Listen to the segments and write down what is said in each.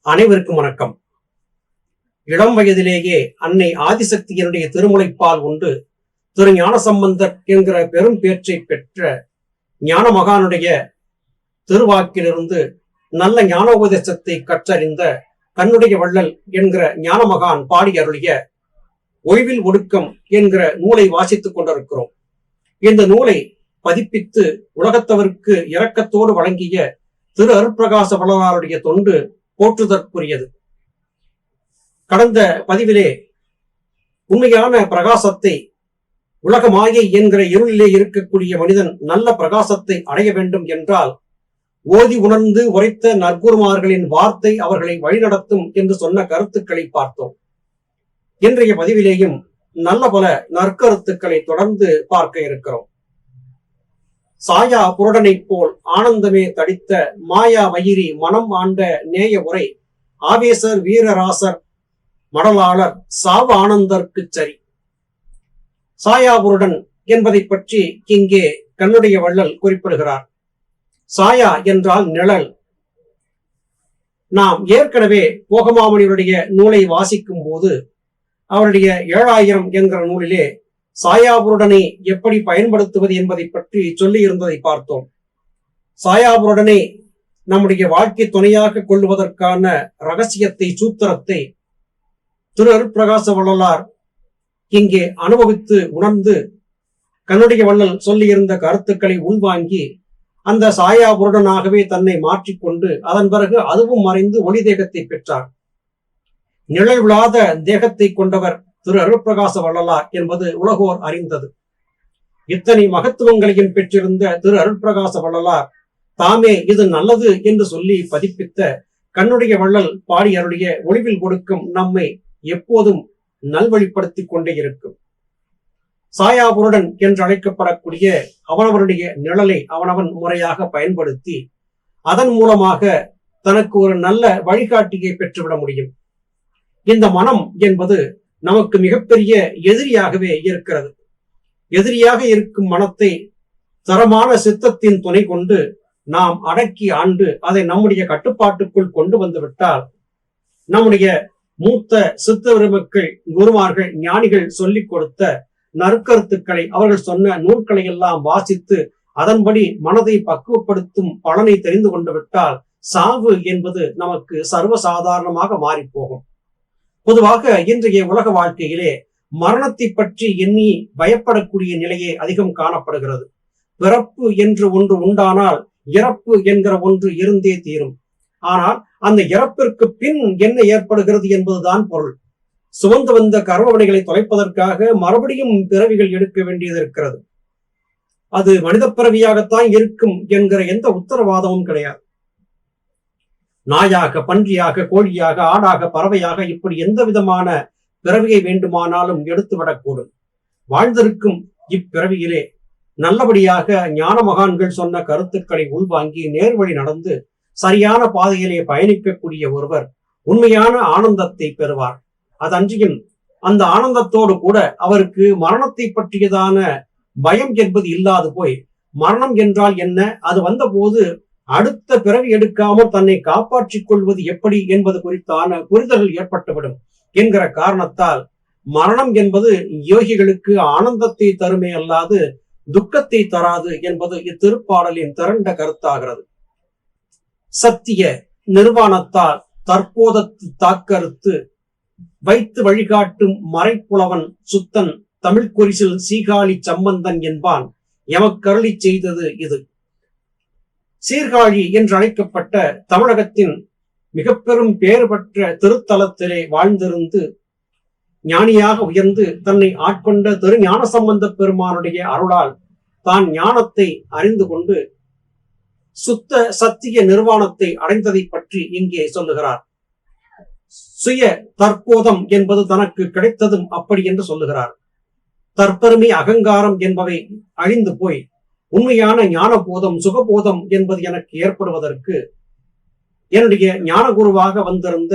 அனைவருக்கும் வணக்கம். இளம் வயதிலேயே அன்னை ஆதிசக்தியினுடைய திருமுலைப்பால் உண்டு திரு ஞானசம்பந்தர் என்கிற பெரும் பேற்றை பெற்ற ஞான மகானுடைய திருவாக்கிலிருந்து நல்ல ஞானோபதேசத்தை கற்றறிந்த கண்ணுடைய வள்ளல் என்கிற ஞான மகான் பாடி அருளிய ஓய்வில் ஒடுக்கம் என்கிற நூலை வாசித்துக் கொண்டிருக்கிறோம். இந்த நூலை பதிப்பித்து உலகத்தவருக்கு இரக்கத்தோடு வழங்கிய திரு அருட்பிரகாச வள்ளலாருடைய தொண்டு போற்றுதற்குரியது. கடந்த பதிவிலே உண்மையான பிரகாசத்தை, உலக மாயை என்கிற இருளிலே இருக்கக்கூடிய மனிதன் நல்ல பிரகாசத்தை அடைய வேண்டும் என்றால் ஓதி உணர்ந்து உரைத்த நற்குருமார்களின் வார்த்தை அவர்களை வழிநடத்தும் என்று சொன்ன கருத்துக்களை பார்த்தோம். இன்றைய பதிவிலேயும் நல்ல பல நற்கருத்துக்களை தொடர்ந்து பார்க்க இருக்கிறோம். சாயா புரடனை போல் ஆனந்தமே தடித்த மாயா மயிரி மனம் ஆண்ட நேய உரை ஆவேசர் வீரராசர் மடலாளர் சாவ ஆனந்தர்க்கு சரி. சாயாபுருடன் என்பதை பற்றி இங்கே கண்ணுடைய வள்ளல் குறிப்பிடுகிறார். சாயா என்றால் நிழல். நாம் ஏற்கனவே போகமாமணியுடைய நூலை வாசிக்கும் போது அவருடைய 7000 என்கிற நூலிலே சாயாபுருடனை எப்படி பயன்படுத்துவது என்பதை பற்றி சொல்லி இருந்ததை பார்த்தோம். சாயாபுருடனை நம்முடைய வாழ்க்கை துணையாக கொள்வதற்கான ரகசியத்தை, சூத்திரத்தை திரு அருட்பிரகாச வள்ளலார் இங்கே அனுபவித்து உணர்ந்து கண்ணுடைய வள்ளல் சொல்லியிருந்த கருத்துக்களை உள்வாங்கி அந்த சாயாபுருடனாகவே தன்னை மாற்றிக்கொண்டு அதன் பிறகு அதுவும் மறைந்து ஒளி தேகத்தை பெற்றார். நிழல் விழாத தேகத்தை கொண்டவர் திரு அருட்பிரகாச வள்ளலார் என்பது உலகோர் அறிந்தது. இத்தனை மகத்துவங்களையும் பெற்றிருந்த திரு அருட்பிரகாச வள்ளலார் தாமே இது நல்லது என்று சொல்லி பதிப்பித்த கண்ணுடைய வள்ளல் பாடி அருளிய ஒளிவில் ஒடுக்கம் நம்மை எப்போதும் நல்வழிப்படுத்திக் கொண்டே இருக்கும். சாயாபுருடன் என்று அழைக்கப்படக்கூடிய அவனவனுடைய நிழலை அவனவன் முறையாக பயன்படுத்தி அதன் மூலமாக தனக்கு ஒரு நல்ல வழிகாட்டியை பெற்றுவிட முடியும். இந்த மனம் என்பது நமக்கு மிகப்பெரிய எதிரியாகவே இருக்கிறது. எதிரியாக இருக்கும் மனத்தை தரமான சித்தத்தின் துணை கொண்டு நாம் அடக்கி ஆண்டு அதை நம்முடைய கட்டுப்பாட்டுக்குள் கொண்டு வந்து விட்டால் நம்முடைய மூத்த சித்த விருமக்கள், குருமார்கள், ஞானிகள் சொல்லிக் கொடுத்த நற்கருத்துக்களை, அவர்கள் சொன்ன நூல்களை எல்லாம் வாசித்து அதன்படி மனதை பக்குவப்படுத்தும் பலனை தெரிந்து கொண்டு விட்டால் சாவு என்பது நமக்கு சர்வசாதாரணமாக மாறி போகும். பொதுவாக இன்றைய உலக வாழ்க்கையிலே மரணத்தை பற்றி எண்ணி பயப்படக்கூடிய நிலையே அதிகம் காணப்படுகிறது. பிறப்பு என்று ஒன்று உண்டானால் இறப்பு என்கிற ஒன்று இருந்தே தீரும். ஆனால் அந்த இறப்பிற்கு பின் என்ன ஏற்படுகிறது என்பதுதான் பொருள். சுமந்து வந்த கர்மவினைகளை தொலைப்பதற்காக மறுபடியும் பிறவிகள் எடுக்க வேண்டியது இருக்கிறது. அது மனித பிறவியாகத்தான் இருக்கும் என்கிற எந்த உத்தரவாதமும் கிடையாது. நாயாக, பன்றியாக, கோழியாக, ஆடாக, பறவையாக இப்படி எந்த விதமான பிறவியை வேண்டுமானாலும் எடுத்துவிடக்கூடும். வாழ்ந்திருக்கும் இப்பிறவியிலே நல்லபடியாக ஞான மகான்கள் சொன்ன கருத்துக்களை உள்வாங்கி நேர்வழி நடந்து சரியான பாதையிலே பயணிக்கக்கூடிய ஒருவர் உண்மையான ஆனந்தத்தை பெறுவார். அதன்றியும் அந்த ஆனந்தத்தோடு கூட அவருக்கு மரணத்தை பற்றியதான பயம் என்பது இல்லாது போய், மரணம் என்றால் என்ன, அது வந்த போது அடுத்த பிறவி எடுக்காமல் தன்னை காப்பாற்றிக் கொள்வது எப்படி என்பது குறித்தான புரிதல்கள் ஏற்பட்டுவிடும் என்கிற காரணத்தால் மரணம் என்பது யோகிகளுக்கு ஆனந்தத்தை தருமே அல்லாது துக்கத்தை தராது என்பது இத்திருப்பாடலின் திரண்ட கருத்தாகிறது. சத்திய நிர்வாணத்தால் தற்போதத்து தாக்கறுத்து வைத்து வழிகாட்டும் மறைப்புலவன் சுத்தன் தமிழ் குறிசில் சீகாழி சம்பந்தன் என்பான் எமக்கருளி செய்தது இது. சீர்காழி என்று அழைக்கப்பட்ட தமிழகத்தின் மிக பெரும் பேறு பெற்ற திருத்தலத்திலே வாழ்ந்திருந்து ஞானியாக உயர்ந்து தன்னை ஆட்கொண்ட திரு ஞானசம்பந்த பெருமானுடைய அருளால் தான் ஞானத்தை அறிந்து கொண்டு சுத்த சத்திய நிர்வாணத்தை அடைந்ததை பற்றி இங்கே சொல்லுகிறார். சுய தற்போதம் என்பது தனக்கு கிடைத்ததும் அப்படி என்று சொல்லுகிறார். தற்பெருமை, அகங்காரம் என்பவை அழிந்து போய் உண்மையான ஞான போதம், சுகபோதம் என்பது எனக்கு ஏற்படுவதற்கு என்னுடைய ஞான குருவாக வந்திருந்த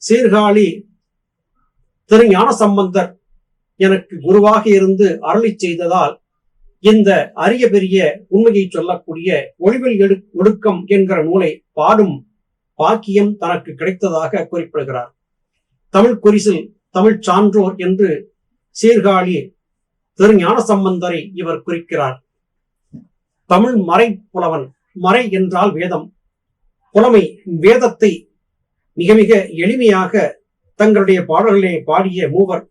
சீர்காழி திரு ஞான சம்பந்தர் எனக்கு குருவாக இருந்து அருளி செய்ததால் இந்த அரிய பெரிய உண்மையை சொல்லக்கூடிய ஒளிவில் ஒடுக்கம் என்கிற நூலை பாடும் பாக்கியம் தனக்கு கிடைத்ததாக குறிப்பிடுகிறார். தமிழ் குறிசில் தமிழ் சான்றோர் என்று சீர்காழி திருஞான சம்பந்தரை இவர் குறிக்கிறார். தமிழ் மறை புலவன். மறை என்றால் வேதம். புலமை வேதத்தை மிக மிக எளிமையாக தங்களுடைய பாடல்களை பாடிய மூவர்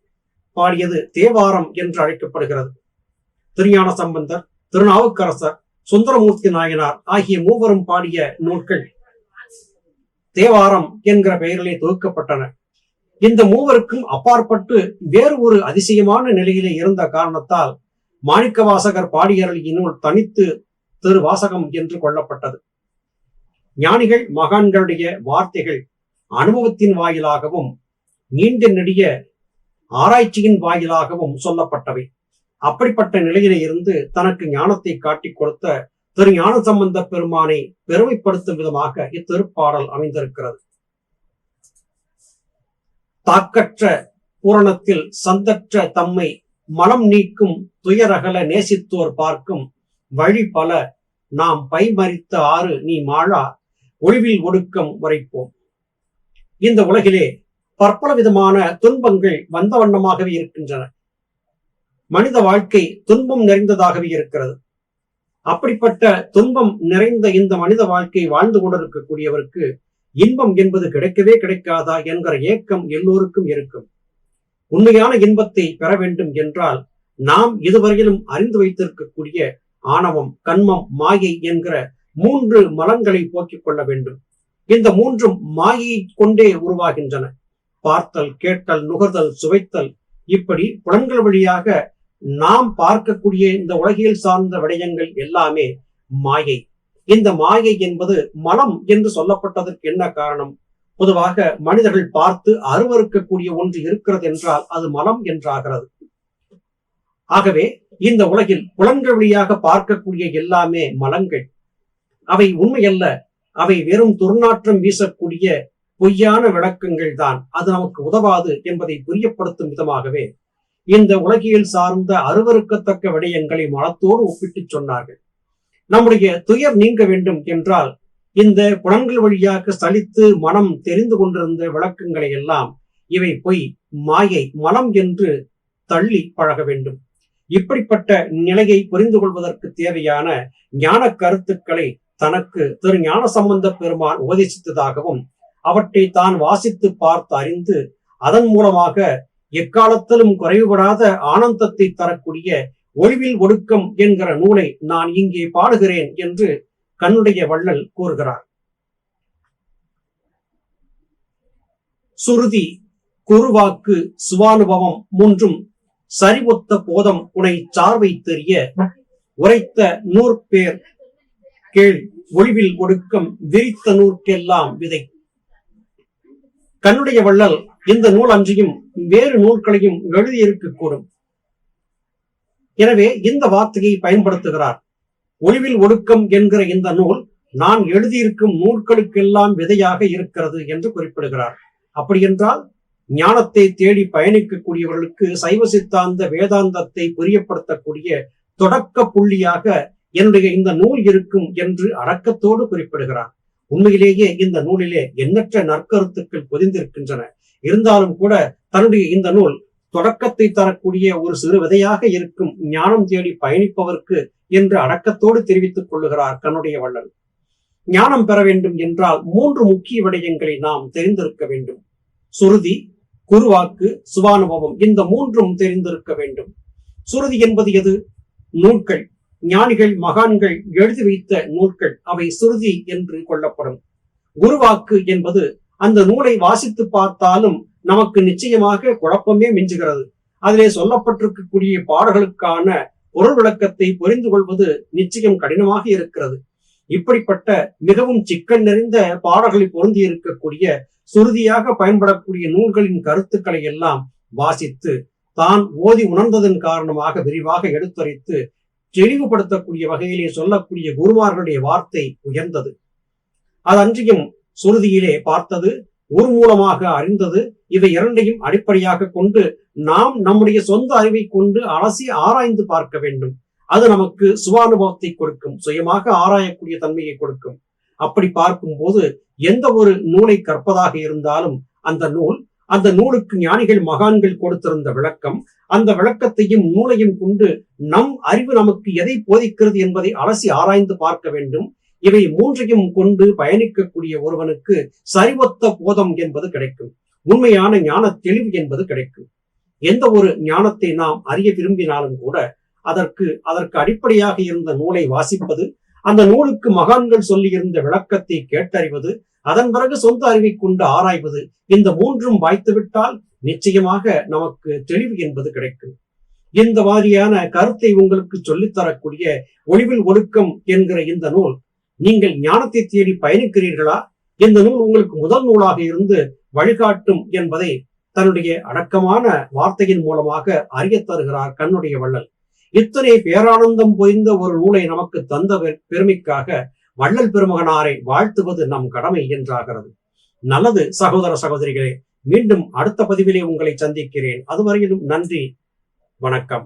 பாடியது தேவாரம் என்று அழைக்கப்படுகிறது. திருஞான சம்பந்தர், திருநாவுக்கரசர், சுந்தரமூர்த்தி நாயனார் ஆகிய மூவரும் பாடிய நூல்கள் தேவாரம் என்கிற பெயரிலே தொகுக்கப்பட்டன. இந்த மூவருக்கும் அப்பாற்பட்டு வேறு ஒரு அதிசயமான நிலையிலே இருந்த காரணத்தால் மாணிக்கவாசகர் பாடியருளிய நூல் தனித்து திருவாசகம் என்று கொள்ளப்பட்டது. ஞானிகள் மகான்களுடைய வார்த்தைகள் அனுபவத்தின் வாயிலாகவும் நீண்ட நெடிய ஆராய்ச்சியின் வாயிலாகவும் சொல்லப்பட்டவை. அப்படிப்பட்ட நிலையிலே இருந்து தனக்கு ஞானத்தை காட்டிக் கொடுத்த திரு ஞான சம்பந்த பெருமானை பெருமைப்படுத்தும் விதமாக இத்திருப்பாடல் அமைந்திருக்கிறது. தாக்கற்ற பூரணத்தில் சந்தற்ற தம்மை மலம் நீக்கும் துயரகல நேசித்தோர் பார்க்கும் வழி பல நாம் பைமறித்த ஆறு நீ மாழா ஒளிவில் ஒடுக்கம் உரைப்போம். இந்த உலகிலே பற்பல விதமான துன்பங்கள் வந்த வண்ணமாகவே இருக்கின்றன. மனித வாழ்க்கை துன்பம் நிறைந்ததாகவே இருக்கிறது. அப்படிப்பட்ட துன்பம் நிறைந்த இந்த மனித வாழ்க்கை வாழ்ந்து கொண்டிருக்கக்கூடியவருக்கு இன்பம் என்பது கிடைக்கவே கிடைக்காதா என்கிற ஏக்கம் எல்லோருக்கும் இருக்கும். உண்மையான இன்பத்தை பெற வேண்டும் என்றால் நாம் இதுவரையிலும் அறிந்து வைத்திருக்கக்கூடிய ஆணவம், கண்மம், மாயை என்கிற 3 மலங்களை போக்கிக் கொள்ள வேண்டும். இந்த 3ம் மாயை கொண்டே உருவாகின்றன. பார்த்தல், கேட்டல், நுகர்தல், சுவைத்தல், இப்படி புலன்கள் வழியாக நாம் பார்க்கக்கூடிய இந்த உலகியல் சார்ந்த விடயங்கள் எல்லாமே மாயை. இந்த மாயை என்பது மலம் என்று சொல்லப்பட்டதற்கு என்ன காரணம்? பொதுவாக மனிதர்கள் பார்த்து அருவருக்கக்கூடிய ஒன்று இருக்கிறது என்றால் அது மலம் என்றாகிறது. ஆகவே இந்த உலகில் புலன்கள் வழியாக பார்க்கக்கூடிய எல்லாமே மலங்கள். அவை உண்மையல்ல. அவை வெறும் துர்நாற்றம் வீசக்கூடிய பொய்யான விளக்கங்கள் தான். அது நமக்கு உதவாது என்பதை புரியப்படுத்தும் விதமாகவே இந்த உலகியல் சார்ந்த அருவருக்கத்தக்க விடயங்களை மலத்தோடு ஒப்பிட்டு சொன்னார்கள். நம்முடைய துயர் நீங்க வேண்டும் என்றால் இந்த புலன்கள் வழியாக சலித்து மனம் தெரிந்து கொண்டிருந்த விளக்கங்களை எல்லாம் இவை பொய், மாயை, மலம் என்று தள்ளி பழக வேண்டும். இப்படிப்பட்ட நிலையை புரிந்து கொள்வதற்கு தேவையான ஞான கருத்துக்களை தனக்கு திரு ஞான சம்பந்த பெருமான் உபதேசித்ததாகவும் அவற்றை தான் வாசித்து பார்த்து அறிந்து அதன் மூலமாக எக்காலத்திலும் குறைவுபடாத ஆனந்தத்தை தரக்கூடிய ஒளிவில் ஒடுக்கம் என்கிற நூலை நான் இங்கே பாடுகிறேன் என்று கண்ணுடைய வள்ளல் கூறுகிறார். சுருதி, குருவாக்கு, சுவானுபவம் 3ம் சரிவொத்த போதம் உனை சார்வை தெரிய உரைத்த நூற்பேர் கேள் ஒளிவில் ஒடுக்கம் விரித்த நூற்கெல்லாம் விதை. கண்ணுடைய வள்ளல் இந்த நூல் அன்றியும் வேறு நூல்களையும் எழுதியிருக்கக்கூடும். எனவே இந்த வார்த்தையை பயன்படுத்துகிறார். ஒளிவில் ஒடுக்கம் என்கிற இந்த நூல் நான் எழுதியிருக்கும் நூல்களுக்கெல்லாம் விதையாக இருக்கிறது என்று குறிப்பிடுகிறார். அப்படி என்றால் ஞானத்தை தேடி பயணிக்கக்கூடியவர்களுக்கு சைவ சித்தாந்த வேதாந்தத்தை புரியப்படுத்தக்கூடிய தொடக்க புள்ளியாக என்னுடைய இந்த நூல் இருக்கும் என்று அடக்கத்தோடு குறிப்பிடுகிறார். உண்மையிலேயே இந்த நூலிலே எண்ணற்ற நற்கருத்துக்கள் பொதிந்திருக்கின்றன. இருந்தாலும் கூட தன்னுடைய இந்த நூல் தொடக்கத்தை தரக்கூடிய ஒரு சிறு விதையாக இருக்கும் ஞானம் தேடி பயணிப்பவர்க்கு என்று அடக்கத்தோடு தெரிவித்துக் கொள்ளுகிறார் கண்ணுடைய வள்ளல். ஞானம் பெற வேண்டும் என்றால் 3 முக்கிய விடயங்களை நாம் தெரிந்திருக்க வேண்டும். சுருதி, குருவாக்கு, சுவானுபவம், இந்த 3ம் தெரிந்திருக்க வேண்டும். சுருதி என்பது எது? நூல்கள். ஞானிகள் மகான்கள் எழுதி வைத்த நூல்கள், அவை சுருதி என்று கொள்ளப்படும். குருவாக்கு என்பது அந்த நூலை வாசித்து பார்த்தாலும் நமக்கு நிச்சயமாக குழப்பமே மிஞ்சுகிறது. அதிலே சொல்லப்பட்டிருக்கக்கூடிய பாடல்களுக்கான பொருள் விளக்கத்தை புரிந்து கொள்வது நிச்சயம் கடினமாக இருக்கிறது. இப்படிப்பட்ட மிகவும் சிக்கல் நிறைந்த பாடல்களை பொருந்தி இருக்கக்கூடிய சுருதியாக பயன்படக்கூடிய நூல்களின் கருத்துக்களை எல்லாம் வாசித்து தான் ஓதி உணர்ந்ததன் காரணமாக விரிவாக எடுத்துரைத்து தெளிவுபடுத்தக்கூடிய வகையிலே சொல்லக்கூடிய குருமார்களுடைய வார்த்தை உயர்ந்தது. அதன்றியும் சுருதியிலே பார்த்தது, ஒரு மூலமாக அறிந்தது, இவை இரண்டையும் அடிப்படையாக கொண்டு நாம் நம்முடைய சொந்த அறிவை கொண்டு அலசி ஆராய்ந்து பார்க்க வேண்டும். அது நமக்கு சுவானுபவத்தை கொடுக்கும், சுயமாக ஆராயக்கூடிய தன்மையை கொடுக்கும். அப்படி பார்க்கும்போது எந்த ஒரு நூலை கற்பதாக இருந்தாலும் அந்த நூலுக்கு ஞானிகள் மகான்கள் கொடுத்திருந்த விளக்கம், அந்த விளக்கத்தையும் நூலையும் கொண்டு நம் அறிவு நமக்கு எதை போதிக்கிறது என்பதை அலசி ஆராய்ந்து பார்க்க வேண்டும். இவை மூன்றையும் கொண்டு பயணிக்கக்கூடிய ஒருவனுக்கு சரிவொத்த போதம் என்பது கிடைக்கும். உண்மையான ஞான தெளிவு என்பது கிடைக்கும். எந்த ஒரு ஞானத்தை நாம் அறிய விரும்பினாலும் கூட அதற்கு அடிப்படையாக இருந்த நூலை வாசிப்பது, அந்த நூலுக்கு மகான்கள் சொல்லியிருந்த விளக்கத்தை கேட்டறிவது, அதன் பிறகு சொந்த அறிவை கொண்டு ஆராய்வது, இந்த மூன்றும் வாய்த்துவிட்டால் நிச்சயமாக நமக்கு தெளிவு என்பது கிடைக்கும். இந்த மாதிரியான கருத்தை உங்களுக்கு சொல்லித்தரக்கூடிய ஒளிவில் ஒழுக்கம் என்கிற இந்த நூல், நீங்கள் ஞானத்தை தேடி பயணிக்கிறீர்களா? இந்த நூல் உங்களுக்கு முதல் நூலாக இருந்து வழிகாட்டும் என்பதை தன்னுடைய அடக்கமான வார்த்தையின் மூலமாக அறிய தருகிறார் கண்ணுடைய வள்ளல். இத்தனை பேரானந்தம் பொய்ந்த ஒரு நூலை நமக்கு தந்த பெருமைக்காக வள்ளல் பெருமகனாரை வாழ்த்துவது நம் கடமை என்றாகிறது. நல்லது சகோதர சகோதரிகளே, மீண்டும் அடுத்த பதிவிலே உங்களை சந்திக்கிறேன். அதுவரையிலும் நன்றி, வணக்கம்.